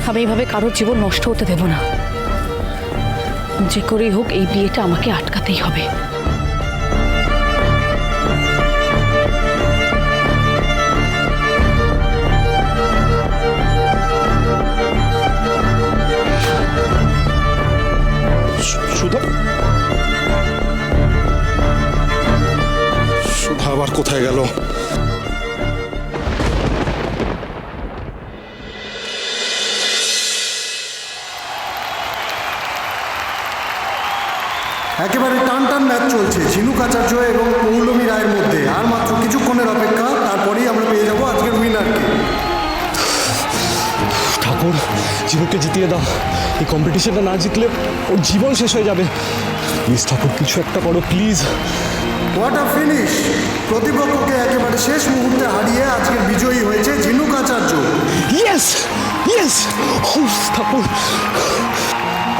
আমি এইভাবে কারোর জীবন নষ্ট হতে দেব না। যে করেই হোক এই বিয়েটা আমাকে আটকাতেই হবে। সুধা, সুধা আবার কোথায় গেল? একেবারে টান টান ম্যাচ চলছে ঝিনুক আচার্য এবং পৌলমী রায়ের মধ্যে। আর মাত্র কিছুক্ষণের অপেক্ষা, তারপরেই আমরা পেয়ে যাবো আজকের উইনারকে। ঠাকুর, ঝিনুককে জিতিয়ে দাও। এই কম্পিটিশনটা না জিতলে ওর জীবন শেষ হয়ে যাবে। প্লিজ ঠাকুর, কিছু একটা করো প্লিজ। What a finish! প্রতিপক্ষকে একেবারে শেষ মুহূর্তে হারিয়ে আজকের বিজয়ী হয়েছে ঝিনুক আচার্য। ইয়েস ইয়েস, ঠাকুর।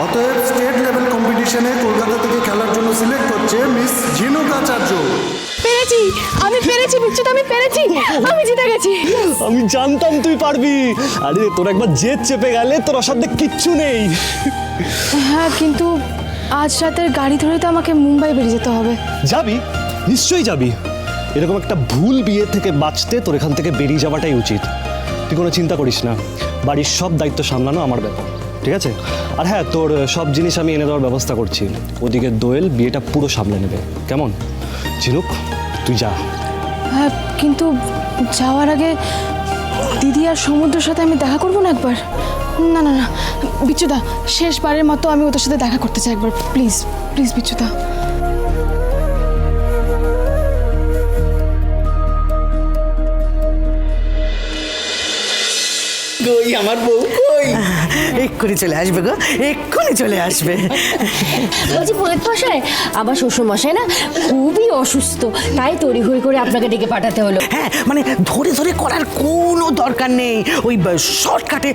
অতএব স্টেট লেভেল কম্পিটিশনে কলকাতা থেকে খেলার জন্য সিলেক্ট হচ্ছে মিস ঝিনুক আচার্য। পেরেছি, আমি পেরেছি বিচ্যুত, আমি পেরেছি, আমি জিতে গেছি। আমি জানতাম তুই পারবি। আরে তোর একবার জেদ চেপে গেলে তোর অসাধ্য কিচ্ছু নেই। হ্যাঁ, কিন্তু আজ রাতের গাড়ি ধরে তো আমাকে মুম্বাই বেরিয়ে যেতে হবে। যাবি, নিশ্চয়ই যাবি। এরকম একটা ভুল বিয়ে থেকে বাঁচতে তোর এখান থেকে বেরিয়ে যাওয়াটাই উচিত। তুই কোনো চিন্তা করিস না, বাড়ির সব দায়িত্ব সামলানো আমার ব্যাপার, ঠিক আছে? আর হ্যাঁ, তোর সব জিনিস আমি এনে দেওয়ার ব্যবস্থা করছি। ওদিকে দোয়েল বিয়েটা পুরো সামলে নেবে, কেমন? ঝিনুক, তুই যা। হ্যাঁ, কিন্তু যাওয়ার আগে দিদি আর সমুদ্রের সাথে আমি দেখা করবো না একবার? না না না বিচ্যুদা, শেষবারের মতো আমি ওদের সাথে দেখা করতে চাই একবার, প্লিজ প্লিজ বিচ্যুদা। কই আমার বউ কই? এক্ষুনি চলে আসবে গো, এক্ষুনি চলে আসবে। বলছি পুরোহিত মশাই, আমার শ্বশুর মশাই না খুবই অসুস্থ, তাই তড়িঘড়ি করে আপনাকে ডেকে পাঠাতে হলো। হ্যাঁ, মানে ধরে ধরে করার কোনো দরকার নেই। ওই শর্টকাটে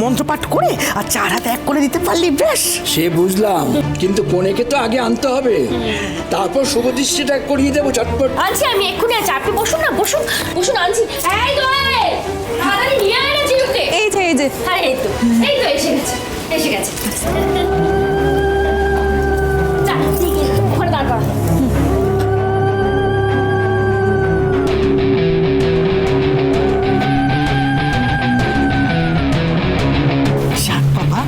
মন্ত্রপাঠ করে আর চার হাতে এক করে দিতে পারলি বেশ। সে বুঝলাম, কিন্তু কনেকে তো আগে আনতে হবে, তারপর শুভদৃষ্টিটা করিয়ে দেবো চটপট। আনছি আমি এক্ষুনি, আছি আপনি বসুন না, বসুন বসুন, আনছি। এই তো তাড়াতাড়ি নিয়ে আয় না ঝিনুককে। এই যে আরে এই তো এসে গেছে, এসে গেছে। যা, ঠিক আছে, ওখানে দাঁড় করা। যাক বাবা,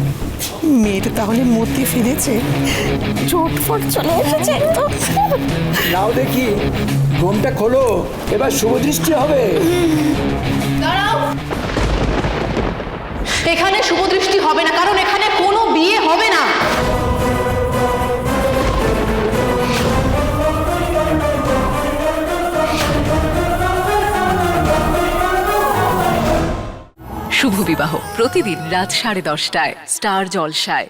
মেয়েটা তাহলে মতি ফিরেছে, চোটফট চলে এসেছে। নাও দেখি, ঘুমটা খোলো, এবার শুভদৃষ্টি হবে। এখানে শুভদৃষ্টি হবে না, কারণ এখানে কোনো বিয়ে হবে না। শুভ বিবাহ প্রতিদিন রাত 10:30টায় স্টার জলসায়।